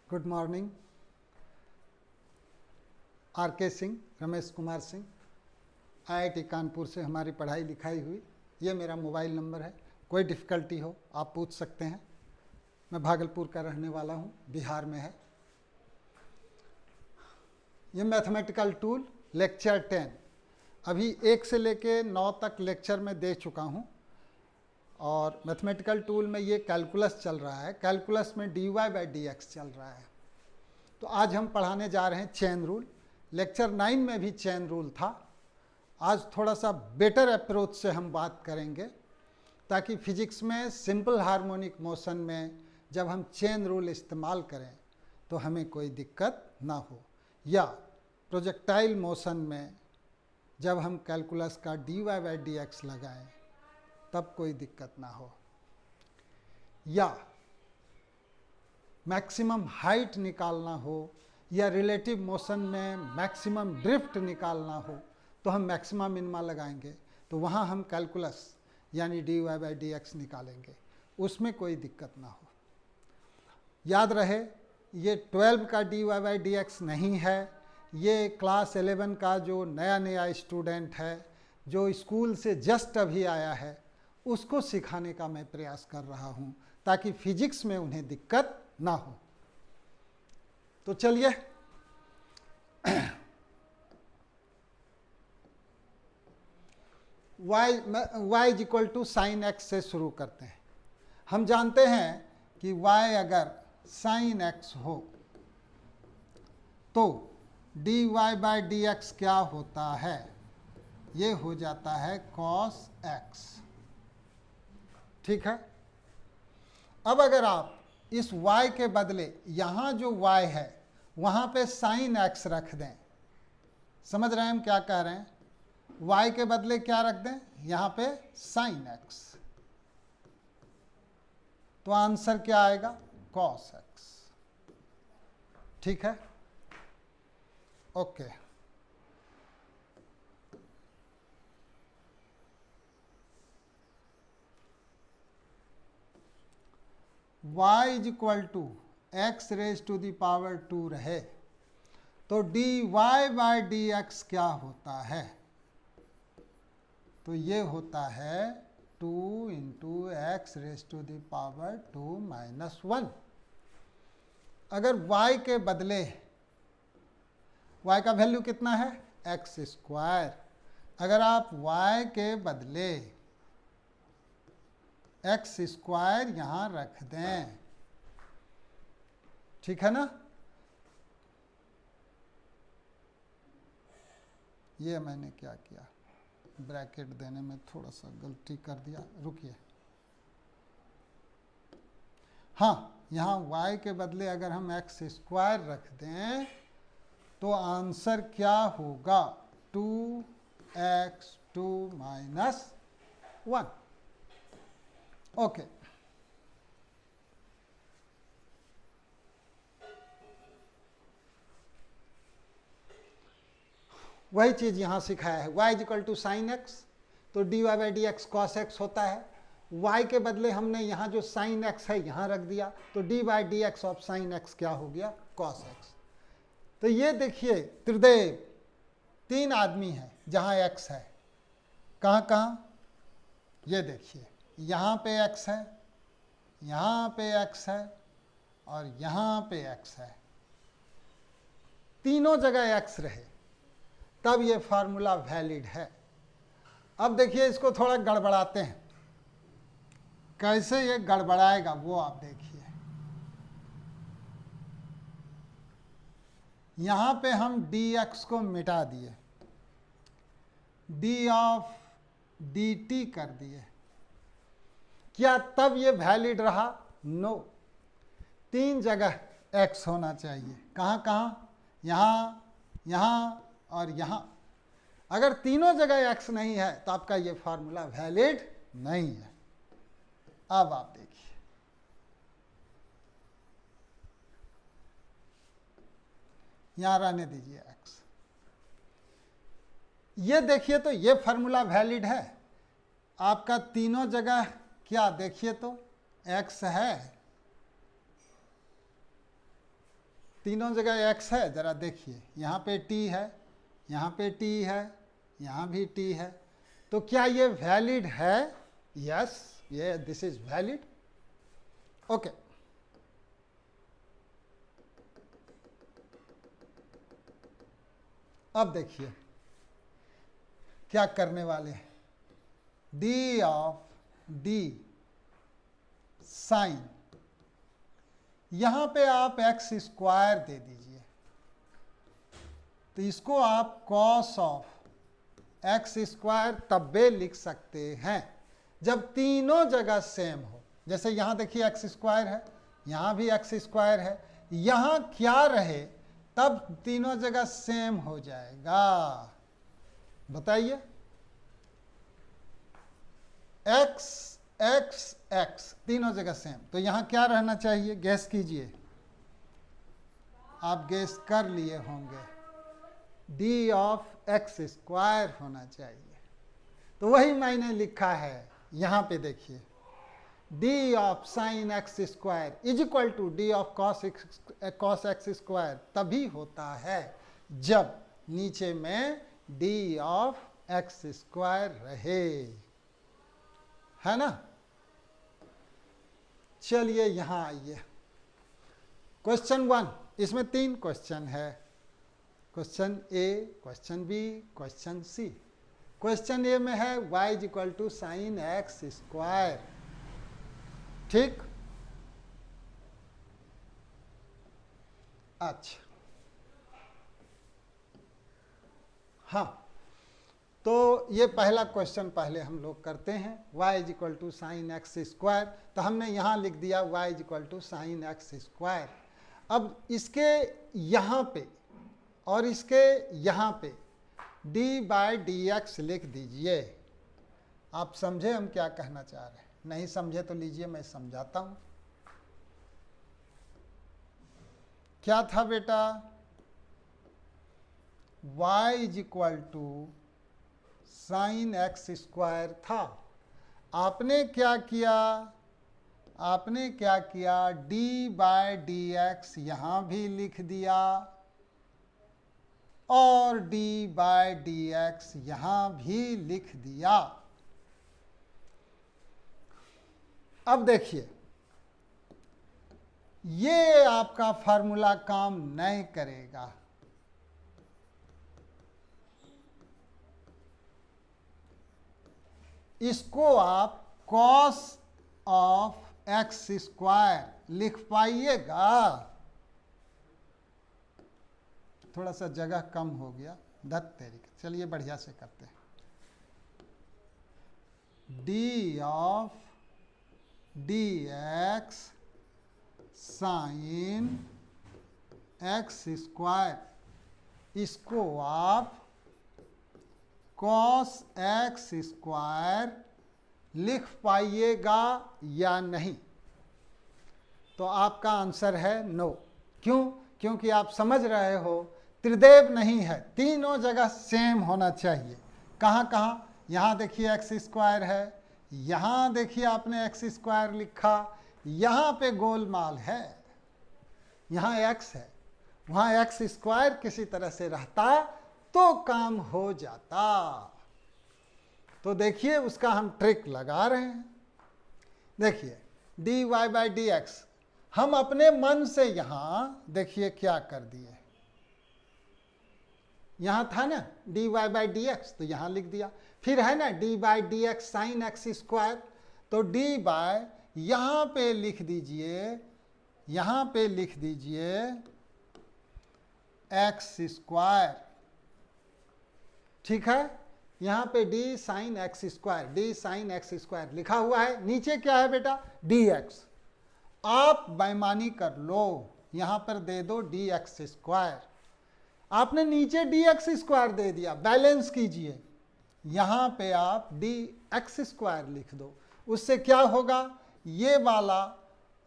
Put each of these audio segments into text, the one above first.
Good morning. Are के Singh, Ramesh Kumar Singh, IIT Kanpur से हमारी पढ़ाई लिखाई हुई। ये मेरा मोबाइल नंबर है, कोई डिफ़िकल्टी हो आप पूछ सकते हैं। मैं भागलपुर का रहने वाला हूँ, बिहार में है। ये मैथमेटिकल टूल लेक्चर 10 अभी 1 से लेके 9 तक लेक्चर में दे चुका हूँ। और मैथमेटिकल टूल में ये कैलकुलस चल रहा है, कैलकुलस में dy/dx चल रहा है। तो आज हम पढ़ाने जा रहे हैं चेन रूल। लेक्चर 9 में भी चेन रूल था। आज थोड़ा सा बेटर अप्रोच से हम बात करेंगे, ताकि फिजिक्स में सिंपल हार्मोनिक मोशन में जब हम चेन रूल इस्तेमाल करें तो हमें कोई दिक्कत ना हो, या प्रोजेक्टाइल मोशन में जब हम कैलकुलस का dy/dx लगाएं तब कोई दिक्कत ना हो, या मैक्सिमम हाइट निकालना हो, या रिलेटिव मोशन में मैक्सिमम ड्रिफ्ट निकालना हो तो हम मैक्सिमम मिनिमा लगाएंगे, तो वहाँ हम कैलकुलस यानी dy/dx निकालेंगे, उसमें कोई दिक्कत ना हो। याद रहे, ये 12 का dy/dx नहीं है, ये क्लास 11 का जो नया स्टूडेंट है, जो स्कूल से जस्ट अभी आया है, उसको सिखाने का मैं प्रयास कर रहा हूँ, ताकि फिजिक्स में उन्हें दिक्कत ना हो। तो चलिए y = sin x से शुरू करते हैं। हम जानते हैं कि y अगर sin x हो तो dy/dx क्या होता है, ये हो जाता है cos x। ठीक है। अब अगर आप इस y के बदले यहाँ जो y है वहाँ पे sin x रख दें, समझ रहे हैं हम क्या कह रहे हैं? y के बदले क्या रख दें? यहाँ पे sin x, तो आंसर क्या आएगा? cos x। ठीक है, ओके। y = x⁻² रहे तो dy/dx क्या होता है? तो ये होता है 2 × x⁻² - 1। अगर y के बदले, y का वैल्यू कितना है? x²। अगर आप y के बदले x² यहाँ रख दें, ठीक है ना? ये मैंने क्या किया, ब्रैकेट देने में थोड़ा सा गलती कर दिया, रुकिए। हाँ, यहाँ y के बदले अगर हम x² रख दें तो आंसर क्या होगा? 2x² - 1। ओके। वही चीज़ यहाँ सिखाया है। y = sin x, तो dy/dx cos x होता है। y के बदले हमने यहाँ जो sin x है यहाँ रख दिया, तो dy/dx ऑफ sin x क्या हो गया? cos x। तो ये देखिए त्रिदेव, 3 आदमी हैं जहाँ x है। कहाँ कहाँ? ये देखिए, यहाँ पे x है, यहाँ पे x है, और यहाँ पे x है। तीनों जगह x रहे तब ये फार्मूला वैलिड है। अब देखिए इसको थोड़ा गड़बड़ाते हैं। कैसे ये गड़बड़ाएगा वो आप देखिए। यहाँ पे हम dx को मिटा दिए, d/dt कर दिए। क्या तब ये वैलिड रहा? नो। 3 जगह x होना चाहिए। कहाँ कहाँ? यहाँ, यहाँ और यहाँ। अगर तीनों जगह x नहीं है तो आपका ये फार्मूला वैलिड नहीं है। अब आप देखिए, यहाँ रहने दीजिए x। ये देखिए तो ये फार्मूला वैलिड है आपका। तीनों जगह क्या देखिए तो x है, तीनों जगह x है, ज़रा देखिए, यहाँ पे t है, यहाँ पे t है, यहाँ भी t है, तो क्या ये वैलिड है? यस, ये दिस इज वैलिड। ओके, अब देखिए क्या करने वाले हैं। d ऑफ d साइन, यहां पे आप x स्क्वायर दे दीजिए, तो इसको आप cos ऑफ x स्क्वायर तब्बे लिख सकते हैं जब तीनों जगह सेम हो। जैसे यहां देखिए x स्क्वायर है, यहां भी x स्क्वायर है, यहां क्या रहे तब तीनों जगह सेम हो जाएगा। बताइए, x x x तीनों जगह सेम, तो यहां क्या रहना चाहिए? गैस कीजिए, आप गैस कर लिए होंगे, d ऑफ x स्क्वायर होना चाहिए। तो वही मैंने लिखा है, यहां पे देखिए, d of sine x square is equal to d of cos x square तभी होता है जब नीचे में d ऑफ x स्क्वायर रहे, है ना। चलिए यहां आइए, क्वेश्चन 1, इसमें 3 क्वेश्चन है, question A, question B, question C. Question A में है y is equal to sine x square, ठीक। अच्छा, हाँ, तो ये पहला क्वेश्चन पहले हम लोग करते हैं, y is equal to sine x square, तो हमने यहाँ लिख दिया y is equal to sine x square. अब इसके यहाँ पे और इसके यहाँ पे d बाय डी एक्स लिख दीजिए। आप समझे हम क्या कहना चाह रहे हैं? नहीं समझे तो लीजिए मैं समझाता हूँ। क्या था बेटा? y is equal to sine x square था। आपने क्या किया? आपने क्या किया? d बाय डी एक्स यहां भी लिख दिया और d बाय डी एक्स यहां भी लिख दिया। अब देखिए, ये आपका फार्मूला काम नहीं करेगा। इसको आप cos ऑफ एक्स स्क्वायर लिख पाइएगा? थोड़ा सा जगह कम हो गया, धत तेरी। चलिए बढ़िया से करते हैं। d of D x sine x square, इसको आप cos एक्स स्क्वायर लिख पाइएगा या नहीं? तो आपका आंसर है नो। क्यों? क्योंकि आप समझ रहे हो त्रिदेव नहीं है, तीनों जगह सेम होना चाहिए। कहाँ कहाँ? यहाँ देखिए एक्स स्क्वायर है, यहाँ देखिए आपने एक्स स्क्वायर लिखा, यहाँ पे गोलमाल है, यहाँ एक्स है, वहाँ एक्स स्क्वायर किसी तरह से रहता तो काम हो जाता। तो देखिए उसका हम ट्रिक लगा रहे हैं। देखिए d y by d x हम अपने मन से यहां देखिए क्या कर दिए। यहां था ना d y by d x, तो यहां लिख दिया। फिर है ना d by d x sine x square, तो डी बाय यहां पे लिख दीजिए, यहां पे लिख दीजिए एक्स स्क्वायर, ठीक है। यहाँ पे D sign x square, D sign x square लिखा हुआ है। नीचे क्या है बेटा? D x. आप बेईमानी कर लो, यहाँ पर दे दो डी एक्स स्क्वायर। आपने नीचे डी एक्स स्क्वायर दे दिया, बैलेंस कीजिए। यहाँ पे आप डी एक्स स्क्वायर लिख दो। उससे क्या होगा? ये वाला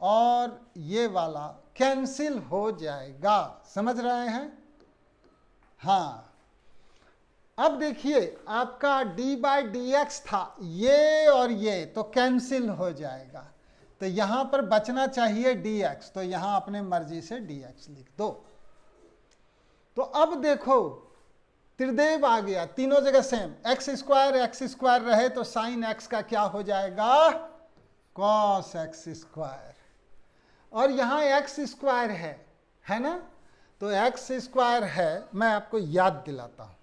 और ये वाला कैंसिल हो जाएगा। समझ रहे हैं? हाँ। अब देखिए आपका d बाई डी एक्स था, ये और ये तो कैंसिल हो जाएगा, तो यहाँ पर बचना चाहिए dx, तो यहाँ अपने मर्जी से dx लिख दो। तो अब देखो त्रिदेव आ गया, तीनों जगह सेम, एक्स स्क्वायर रहे तो साइन एक्स का क्या हो जाएगा, कॉस एक्स स्क्वायर। और यहाँ एक्स स्क्वायर है ना, तो एक्स स्क्वायर है, मैं आपको याद दिलाता हूं,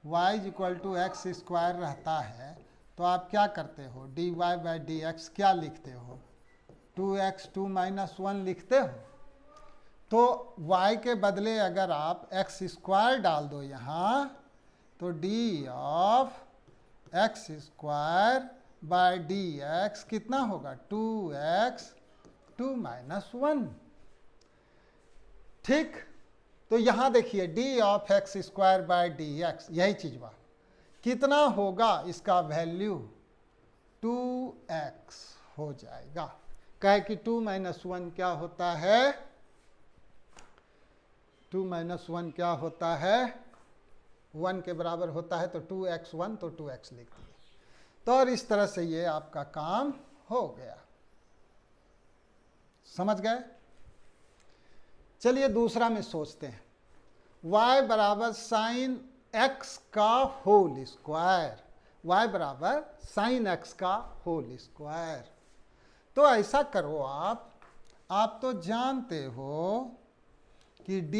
y is equal to x square रहता है तो आप क्या करते हो, dy बाई डी एक्स क्या लिखते हो, 2x 2 माइनस 1 लिखते हो। तो y के बदले अगर आप एक्स स्क्वायर डाल दो यहाँ, तो D of x square by d x कितना होगा, 2x 2 माइनस 1। ठीक, तो यहाँ देखिए D of x square by d x, यही चीज बात कितना होगा, इसका वैल्यू 2x हो जाएगा। कहे कि 2 माइनस 1 क्या होता है, 2 माइनस 1 क्या होता है, 1 के बराबर होता है, तो 2x1 तो 2x लिख दिए। तो और इस तरह से ये आपका काम हो गया, समझ गए। चलिए दूसरा में सोचते हैं, y बराबर साइन x का होल स्क्वायर, y बराबर साइन x का होल स्क्वायर। तो ऐसा करो आप तो जानते हो कि d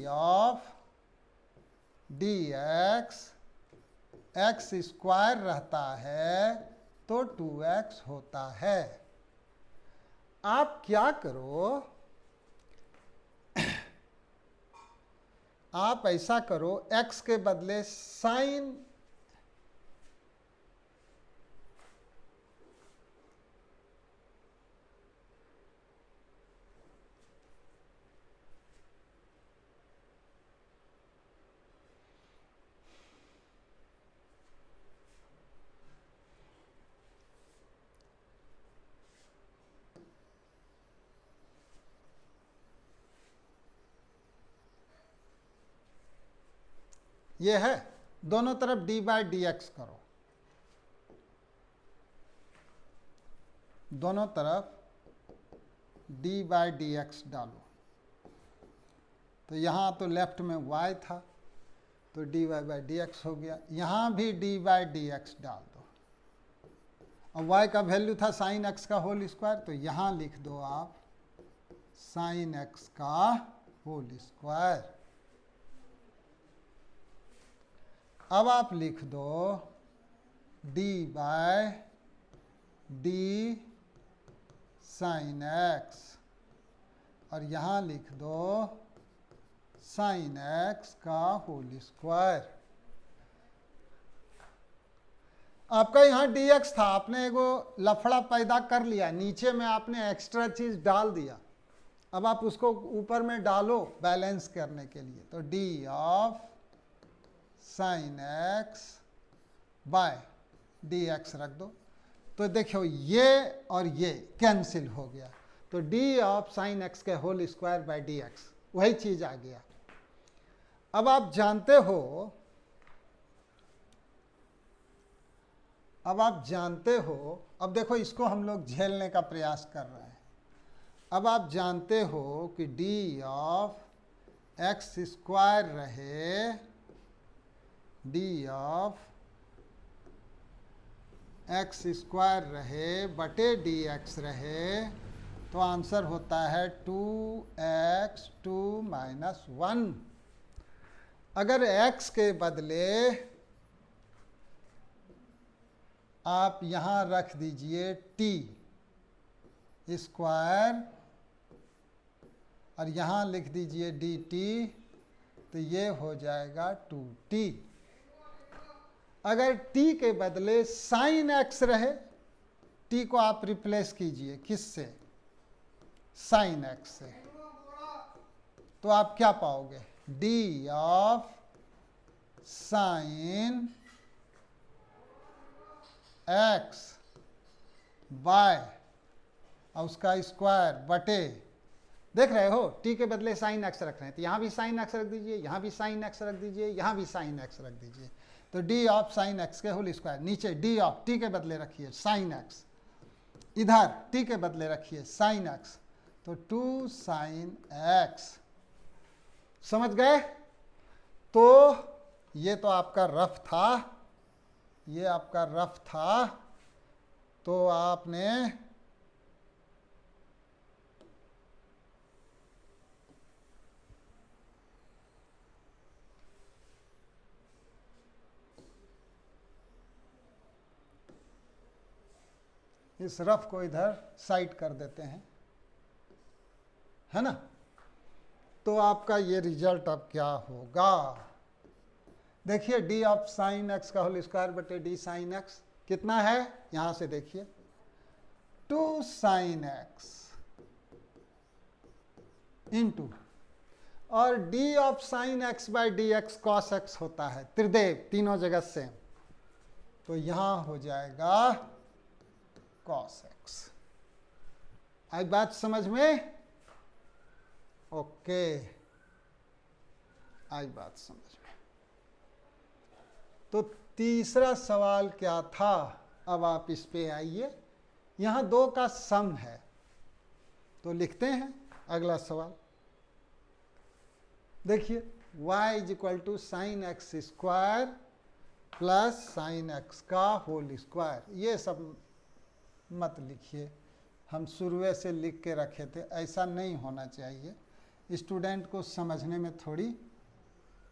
of D x square रहता है तो 2x होता है। आप क्या करो, आप ऐसा करो, x के बदले साइन ये है, दोनों तरफ d बाई डी एक्स करो, दोनों तरफ d बाई डी एक्स डालो। तो यहाँ तो लेफ्ट में y था तो dy बाई डी एक्स हो गया, यहाँ भी d बाई डी एक्स डाल दो। अब y का वैल्यू था साइन x का होल स्क्वायर, तो यहाँ लिख दो आप साइन x का होल स्क्वायर। अब आप लिख दो d by d sine x, और यहाँ लिख दो साइन x का होल स्क्वायर। आपका यहाँ dx था, आपने एगो लफड़ा पैदा कर लिया, नीचे में आपने एक्स्ट्रा चीज डाल दिया, अब आप उसको ऊपर में डालो बैलेंस करने के लिए। तो d of sine x by d x रख दो, तो देखो ये और ये कैंसिल हो गया, तो d ऑफ साइन x के whole square by d x वही चीज आ गया। अब आप जानते हो, अब देखो इसको हम लोग झेलने का प्रयास कर रहे हैं। अब आप जानते हो कि d ऑफ एक्स स्क्वायर रहे, d ऑफ एक्स स्क्वायर रहे बटे डी एक्स रहे, तो आंसर होता है 2x 2 माइनस 1। अगर x के बदले आप यहाँ रख दीजिए t स्क्वायर और यहाँ लिख दीजिए dt, तो ये हो जाएगा 2t। अगर t के बदले साइन x रहे, t को आप रिप्लेस कीजिए किससे, साइन x से, तो आप क्या पाओगे, d of sine x by और उसका स्क्वायर बटे, देख रहे हो t के बदले साइन x रख रहे हैं, तो यहाँ भी साइन x रख दीजिए, यहाँ भी साइन x रख दीजिए, यहाँ भी साइन x रख दीजिए, तो d ऑफ साइन x के होल स्क्वायर, नीचे d ऑफ t के बदले रखिए साइन x, इधर t के बदले रखिए sin x, तो 2 sin x। समझ गए? तो ये तो आपका रफ था, ये आपका रफ था। तो आपने इस रफ को इधर साइड कर देते हैं, है ना? तो आपका ये रिजल्ट अब क्या होगा? देखिए डी ऑफ साइन एक्स का होल स्क्वायर बटे डी साइन एक्स कितना है? यहां से देखिए 2 साइन एक्स इंटू, और D of sine x by d x cos x होता है, त्रिदेव तीनों जगह सेम, तो यहां हो जाएगा कॉस एक्स। आई बात समझ में? ओके, आई बात समझ में। तो तीसरा सवाल क्या था? अब आप इस पे आइए, यहां 2 का सम है, तो लिखते हैं अगला सवाल। देखिए y is equal to sine x square plus sine x का होल स्क्वायर। ये सब मत लिखिए, हम शुरू से लिख के रखे थे, ऐसा नहीं होना चाहिए। स्टूडेंट को समझने में थोड़ी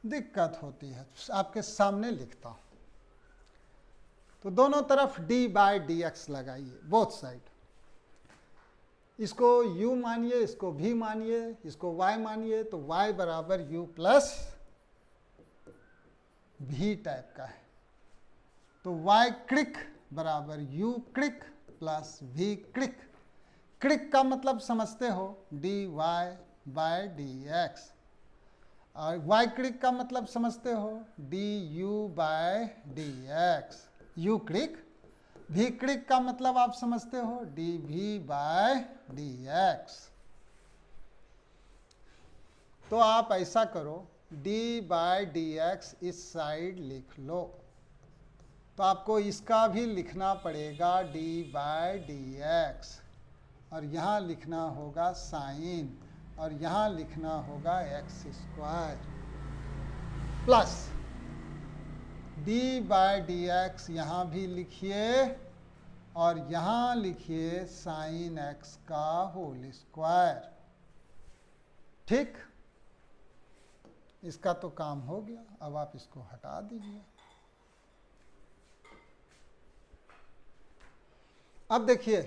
दिक्कत होती है। आपके सामने लिखता हूँ, तो दोनों तरफ d बाय डी एक्स लगाइए, बोथ साइड। इसको u मानिए, इसको v मानिए, इसको y मानिए, तो y बराबर u प्लस v टाइप का है। तो y क्रिक बराबर u क्रिक प्लस v क्रिक। क्रिक का मतलब समझते हो, dy बाय डी एक्स, और y क्रिक का मतलब समझते हो, du by d x. u क्रिक, v क्रिक का मतलब आप समझते हो, dv बाय डी एक्स। तो आप ऐसा करो, d बाय डी एक्स इस साइड लिख लो, तो आपको इसका भी लिखना पड़ेगा d बाय डी एक्स, और यहाँ लिखना होगा साइन, और यहाँ लिखना होगा x square plus d by d x यहाँ भी लिखिए, और यहाँ लिखिए साइन एक्स का होल स्क्वायर। ठीक, इसका तो काम हो गया, अब आप इसको हटा दीजिए। अब देखिए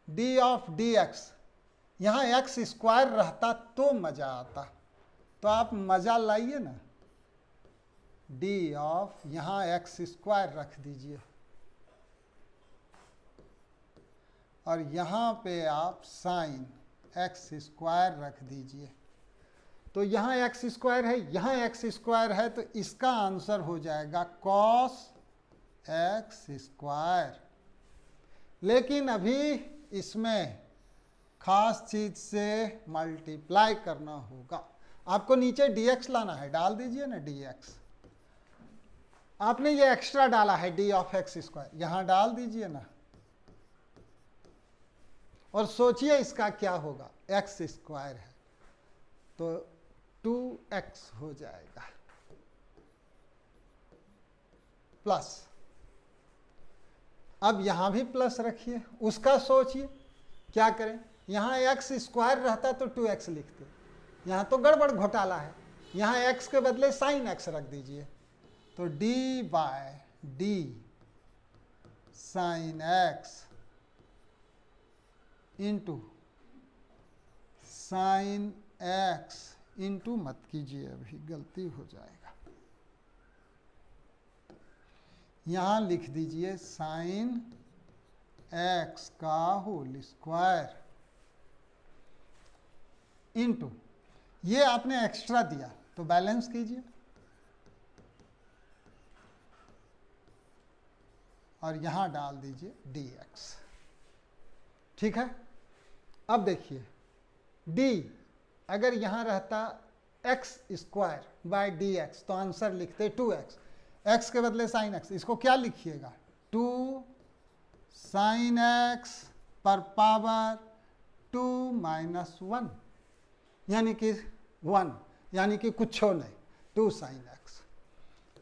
d ऑफ डी एक्स, यहाँ एक्स स्क्वायर रहता तो मजा आता, तो आप मजा लाइए ना, d ऑफ यहाँ एक्स स्क्वायर रख दीजिए, और यहाँ पे आप साइन एक्स स्क्वायर रख दीजिए। तो यहाँ एक्स स्क्वायर है, यहाँ एक्स स्क्वायर है, तो इसका आंसर हो जाएगा कॉस एक्स स्क्वायर। लेकिन अभी इसमें खास चीज से मल्टीप्लाई करना होगा। आपको नीचे dx लाना है, डाल दीजिए ना dx। आपने ये एक्स्ट्रा डाला है d ऑफ एक्स स्क्वायर, यहां डाल दीजिए ना, और सोचिए इसका क्या होगा। एक्स स्क्वायर है तो 2x हो जाएगा प्लस, अब यहां भी प्लस रखिए, उसका सोचिए क्या करें। यहां एक्स स्क्वायर रहता तो 2x लिखते, यहां तो गड़बड़ घोटाला है, यहां x के बदले साइन x रख दीजिए, तो d by d sine x into sine x, into मत कीजिए, अभी गलती हो जाएगा, यहां लिख दीजिए साइन x का होल स्क्वायर इंटू, ये आपने एक्स्ट्रा दिया तो बैलेंस कीजिए, और यहां डाल दीजिए dx। ठीक है, अब देखिए d अगर यहां रहता x square by d x, तो आंसर लिखते 2x, x के बदले साइन x, इसको क्या लिखिएगा 2 साइन x पर पावर 2 माइनस 1 यानी कि 1, यानी कि कुछ नहीं, 2 साइन एक्स।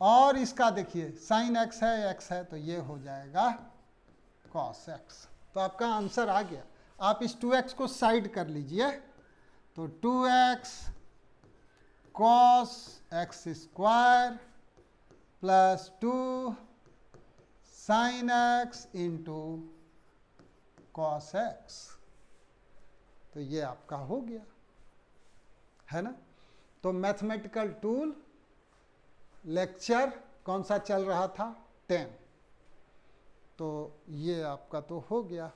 और इसका देखिए साइन एक्स है तो ये हो जाएगा कॉस एक्स। तो आपका आंसर आ गया। आप इस 2x को साइड कर लीजिए, तो 2x cos x square plus 2 sine x into cos x, तो ये आपका हो गया, है ना। तो मैथमेटिकल टूल लेक्चर कौन सा चल रहा था, 10। तो ये आपका तो हो गया।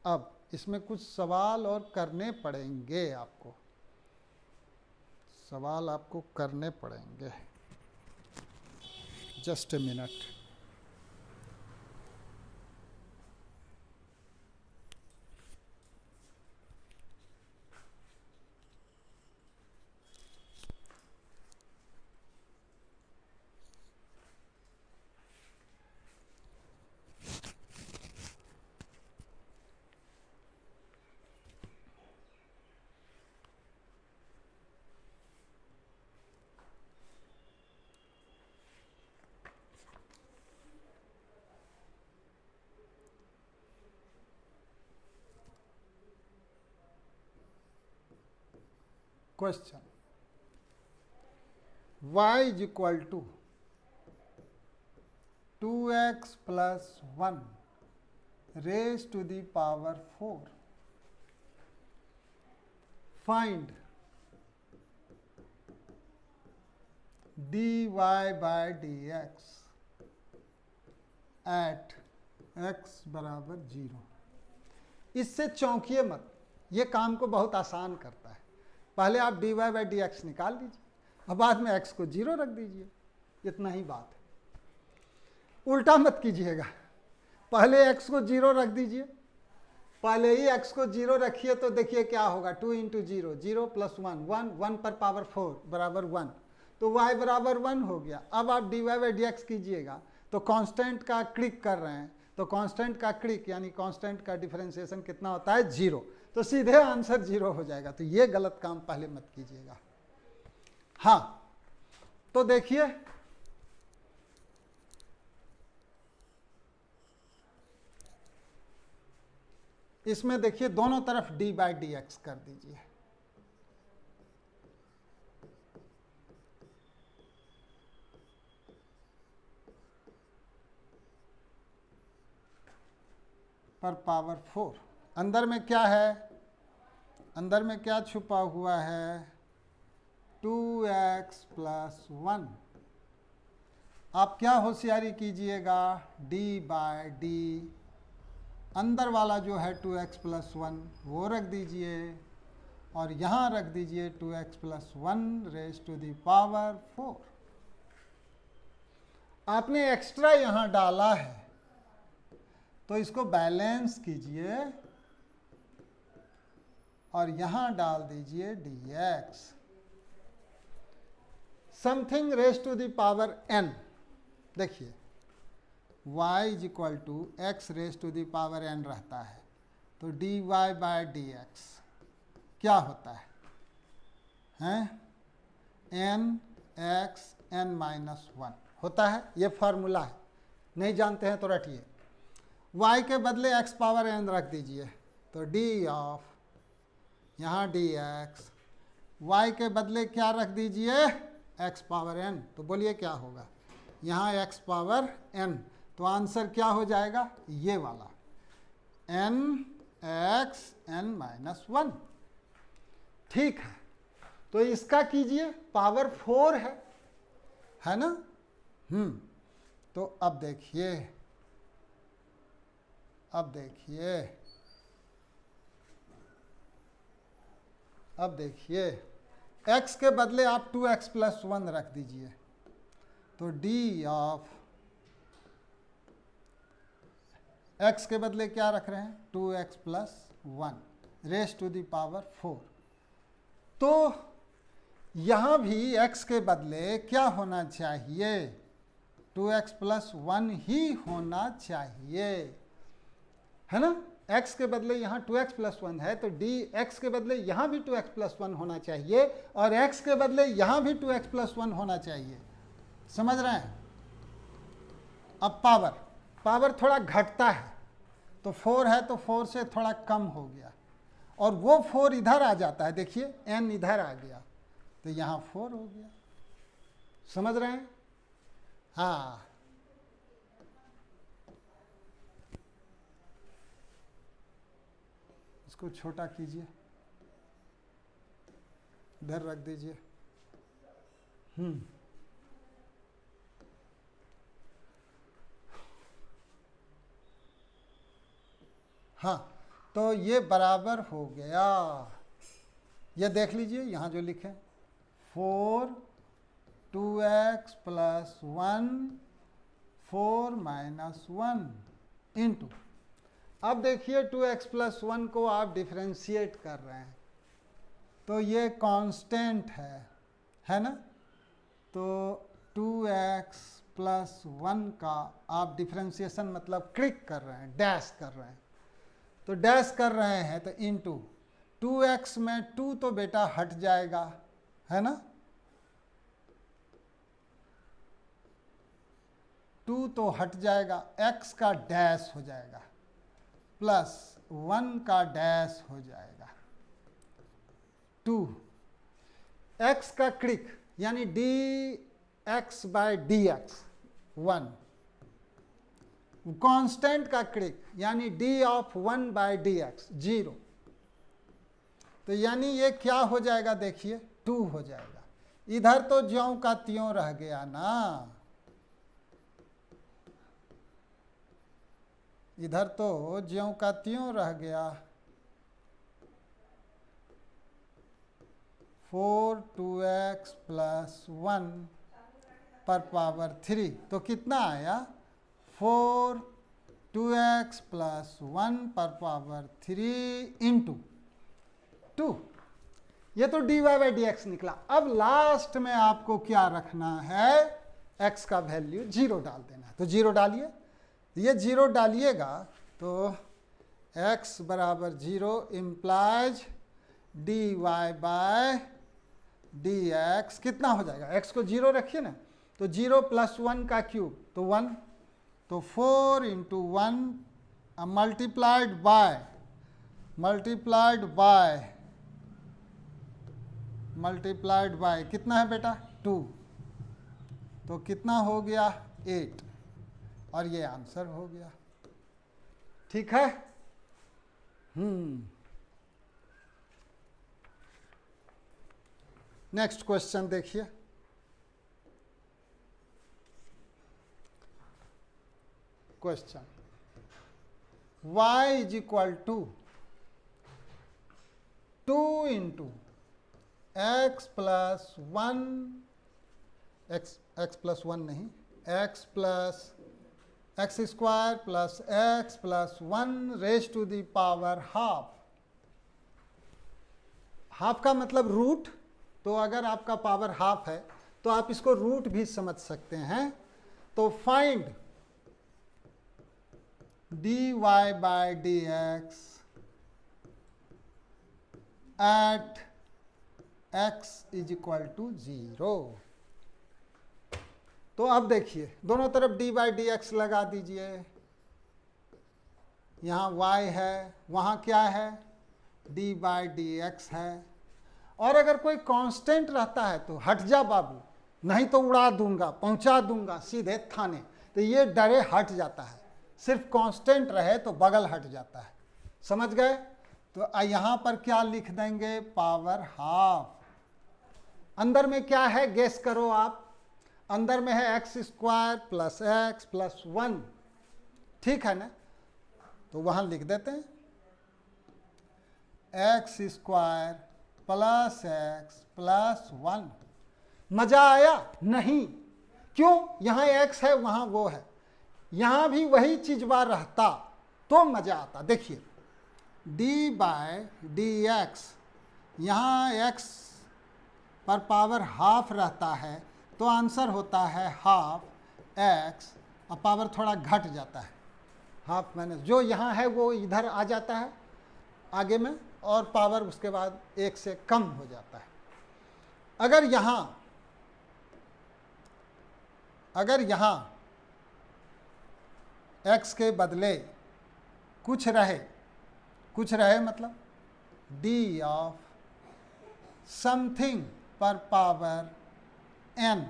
अब इसमें कुछ सवाल और करने पड़ेंगे, आपको सवाल आपको करने पड़ेंगे। Just a minute. Question: y is equal to 2x plus 1 raised to the power 4. Find dy by dx at x बराबर 0। इससे चौंकिए मत, ये काम को बहुत आसान करता है। पहले आप dy बाई डी एक्स निकाल लीजिए और बाद में x को 0 रख दीजिए, इतना ही बात है। उल्टा मत कीजिएगा, पहले x को 0 रख दीजिए, पहले ही x को 0 रखिए तो देखिए क्या होगा, 2 इंटू 0, 0 प्लस 1, 1 पर पावर 4 बराबर 1, तो y बराबर 1 हो गया। अब आप dy बाई डी एक्स कीजिएगा तो कांस्टेंट का क्लिक कर रहे हैं, तो कांस्टेंट का क्लिक यानी कांस्टेंट का डिफरेंशिएशन कितना होता है, 0, तो सीधे आंसर 0 हो जाएगा। तो ये गलत काम पहले मत कीजिएगा। हाँ, तो देखिए इसमें देखिए दोनों तरफ डी बाई डी एक्स कर दीजिए। पर पावर 4, अंदर में क्या है, अंदर में क्या छुपा हुआ है, 2x प्लस 1। आप क्या होशियारी कीजिएगा, d बाय डी, अंदर वाला जो है 2x प्लस 1 वो रख दीजिए और यहाँ रख दीजिए 2x plus 1 raise to the power 4। आपने एक्स्ट्रा यहाँ डाला है तो इसको बैलेंस कीजिए और यहां डाल दीजिए dx, something raise to the power n। देखिए y is equal to x raise to the power n रहता है, तो dy बाय dx क्या होता है, n x n माइनस 1 होता है। ये फार्मूला है, नहीं जानते हैं तो रटिए। y के बदले x पावर n रख दीजिए, तो d ऑफ यहाँ dx, y के बदले क्या रख दीजिए, x पावर n, तो बोलिए क्या होगा, यहाँ x पावर n, तो आंसर क्या हो जाएगा, ये वाला n x n माइनस 1। ठीक है, तो इसका कीजिए, पावर 4 है ना। तो अब देखिए, अब देखिए x के बदले आप 2x प्लस 1 रख दीजिए, तो d ऑफ x के बदले क्या रख रहे हैं, 2x plus 1 raise to the power 4। तो यहाँ भी x के बदले क्या होना चाहिए, 2x प्लस 1 ही होना चाहिए, है ना। x के बदले यहाँ 2x प्लस 1 है, तो dx के बदले यहाँ भी 2x प्लस 1 होना चाहिए और x के बदले यहाँ भी 2x प्लस 1 होना चाहिए। समझ रहे हैं? अब पावर थोड़ा घटता है, तो 4 है तो 4 से थोड़ा कम हो गया और वो 4 इधर आ जाता है, देखिए n इधर आ गया तो यहाँ 4 हो गया। समझ रहे हैं? हाँ, इसको छोटा कीजिए, इधर रख दीजिए। हाँ, तो ये बराबर हो गया। ये देख लीजिए यहाँ जो लिखे 4 2x प्लस 1 4 माइनस 1 इंटू, अब देखिए 2x प्लस 1 को आप डिफ्रेंशिएट कर रहे हैं तो ये कांस्टेंट है ना, तो 2x प्लस 1 का आप डिफ्रेंशिएशन मतलब क्लिक कर रहे हैं, डैश कर रहे हैं, तो डैश कर रहे हैं तो इंटू 2x में 2 तो बेटा हट जाएगा, है ना, 2 तो हट जाएगा, x का डैश हो जाएगा प्लस 1 का डैश हो जाएगा 2, x का क्लिक यानी dx बाय dx 1, कांस्टेंट का क्लिक यानी d ऑफ 1 बाय dx 0, तो यानी ये क्या हो जाएगा, देखिए 2 हो जाएगा। इधर तो ज्यों का त्यों रह गया ना, इधर तो ज्यों का त्यों रह गया। 4 2x प्लस 1 पर पावर 3, तो कितना आया 4 2x प्लस 1 पर पावर 3 इंटू 2, ये तो dy बाई डी एक्स निकला। अब लास्ट में आपको क्या रखना है, x का वैल्यू 0 डाल देना है, तो 0 डालिए, ये 0 डालिएगा तो x बराबर 0 इम्प्लाइज dy बाय dx कितना हो जाएगा, x को 0 रखिए ना, तो 0 प्लस 1 का क्यूब तो 1, तो 4 इंटू 1 मल्टीप्लाइड बाय कितना है बेटा 2, तो कितना हो गया 8 और ये आंसर हो गया। ठीक है? नेक्स्ट क्वेश्चन देखिए, question y is equal to 2 into x plus 1 x plus 1 नहीं, x plus x square plus x plus 1 raise to the power half. Half का मतलब रूट, तो अगर आपका पावर हाफ है तो आप इसको रूट भी समझ सकते हैं। तो find dy by dx at x is equal to 0। तो अब देखिए दोनों तरफ d बाई डी एक्स लगा दीजिए, यहाँ y है, वहाँ क्या है d बाई डी एक्स है, और अगर कोई कांस्टेंट रहता है तो हट जा बाबू, नहीं तो उड़ा दूंगा, पहुंचा दूंगा सीधे थाने, तो ये डरे हट जाता है, सिर्फ कांस्टेंट रहे तो बगल हट जाता है। समझ गए? तो यहाँ पर क्या लिख देंगे, पावर हाफ। अंदर में क्या है गेस करो आप, अंदर में है x square plus x plus 1, ठीक है ना, तो वहां लिख देते हैं x square plus x plus 1। मजा आया? नहीं। क्यों? यहाँ एक्स है वहां वो है, यहाँ भी वही चीज बार रहता तो मजा आता। देखिए d बाय डी एक्स, यहाँ एक्स पर पावर हाफ रहता है तो आंसर होता है हाफ एक्स, और पावर थोड़ा घट जाता है हाफ माइनस जो यहाँ है वो इधर आ जाता है आगे में, और पावर उसके बाद 1 से कम हो जाता है। अगर यहाँ x के बदले कुछ रहे मतलब d ऑफ समथिंग पर पावर n,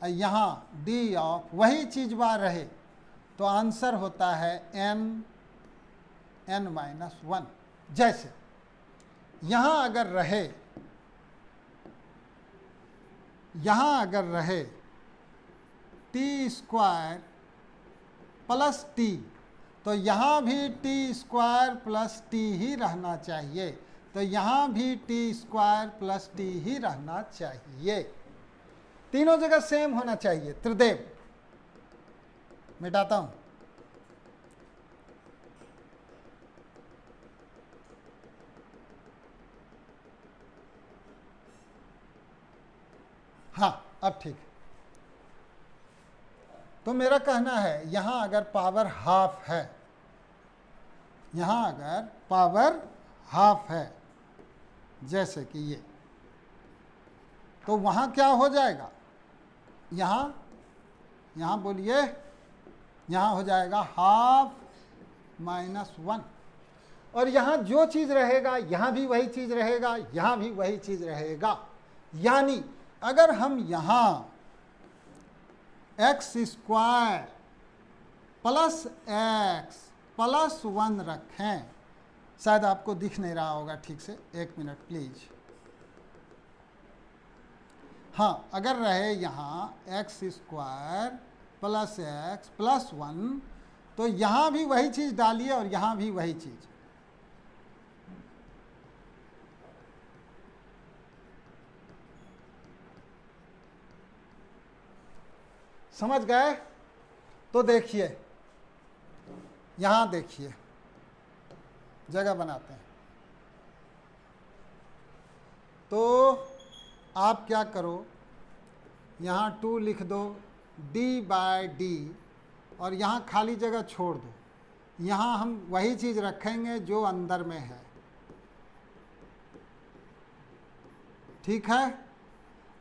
यहाँ d ऑफ वही चीज बार रहे, तो आंसर होता है n-1। जैसे यहाँ अगर रहे t स्क्वायर प्लस t, तो यहाँ भी t स्क्वायर प्लस t ही रहना चाहिए, तो यहाँ भी t स्क्वायर प्लस t ही रहना चाहिए। तीनों जगह सेम होना चाहिए। त्रिदेव मिटाता हूं। हाँ, अब ठीक है। तो मेरा कहना है यहां अगर पावर हाफ है, जैसे कि ये, तो वहां क्या हो जाएगा? यहां बोलिए, यहां हो जाएगा ½ - 1, और यहां जो चीज रहेगा यहां भी वही चीज रहेगा, यहां भी वही चीज रहेगा। यानी अगर हम यहां x square plus x plus 1 रखें, शायद आपको दिख नहीं रहा होगा ठीक से, 1 मिनट प्लीज। हाँ, अगर रहे यहाँ x square plus x plus 1, तो यहाँ भी वही चीज़ डालिए और यहाँ भी वही चीज़। समझ गए? तो देखिए, यहाँ देखिए, जगह बनाते हैं। तो आप क्या करो, यहाँ 2 लिख दो, d/d, और यहाँ खाली जगह छोड़ दो। यहाँ हम वही चीज़ रखेंगे जो अंदर में है, ठीक है?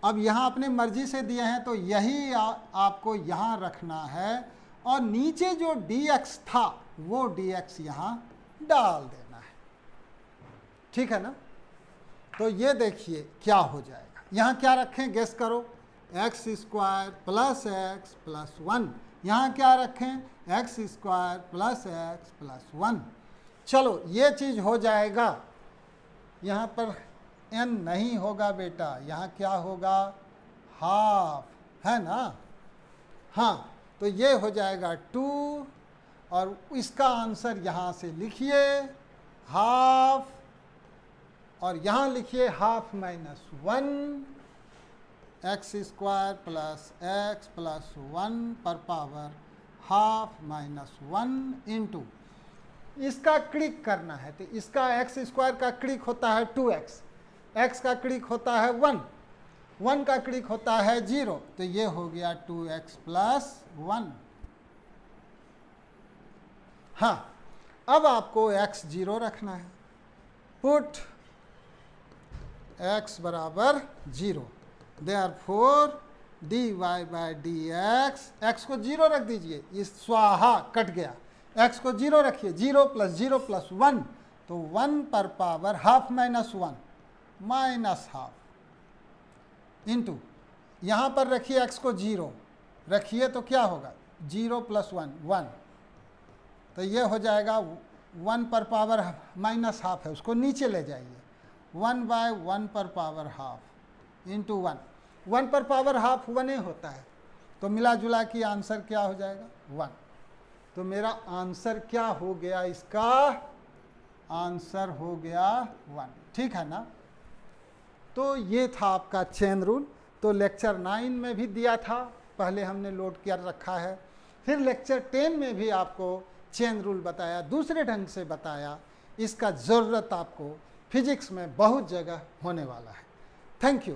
अब यहाँ अपने मर्जी से दिए हैं तो यही आपको यहाँ रखना है, और नीचे जो dx था वो dx यहाँ डाल देना है, ठीक है ना? तो ये देखिए क्या हो जाएगा। यहाँ क्या रखें, गेस करो, x square plus x plus 1। यहाँ क्या रखें, x square plus x plus 1। चलो ये चीज़ हो जाएगा। यहाँ पर n नहीं होगा बेटा, यहाँ क्या होगा, हाफ, है ना? हाँ, तो ये हो जाएगा 2, और इसका आंसर यहाँ से लिखिए हाफ, और यहाँ लिखिए ½ - 1 x square plus x plus 1 पर पावर ½ - 1 इंटू, इसका क्लिक करना है तो इसका x स्क्वायर का क्लिक होता है 2x, x का क्लिक होता है 1, 1 का क्लिक होता है 0, तो ये हो गया 2x प्लस 1। हाँ, अब आपको x 0 रखना है, पुट x बराबर 0, देयरफॉर dy/dx, x को 0 रख दीजिए, इस स्वाहा कट गया, x को 0 रखिए, 0 प्लस 0 प्लस 1, तो 1 पर पावर ½ - 1 माइनस हाफ, इंटू यहाँ पर रखिए x को 0 रखिए, तो क्या होगा, 0 प्लस 1 1, तो ये हो जाएगा 1 पर पावर माइनस हाफ है, उसको नीचे ले जाइए, 1/1 पर पावर हाफ इंटू 1, 1 पर पावर हाफ 1 होता है, तो मिला जुला के आंसर क्या हो जाएगा, 1। तो मेरा आंसर क्या हो गया, इसका आंसर हो गया 1, ठीक है ना? तो ये था आपका चेन रूल। तो लेक्चर 9 में भी दिया था, पहले हमने लोड कर रखा है, फिर लेक्चर 10 में भी आपको चेन रूल बताया, दूसरे ढंग से बताया। इसका ज़रूरत आपको फिजिक्स में बहुत जगह होने वाला है। Thank you.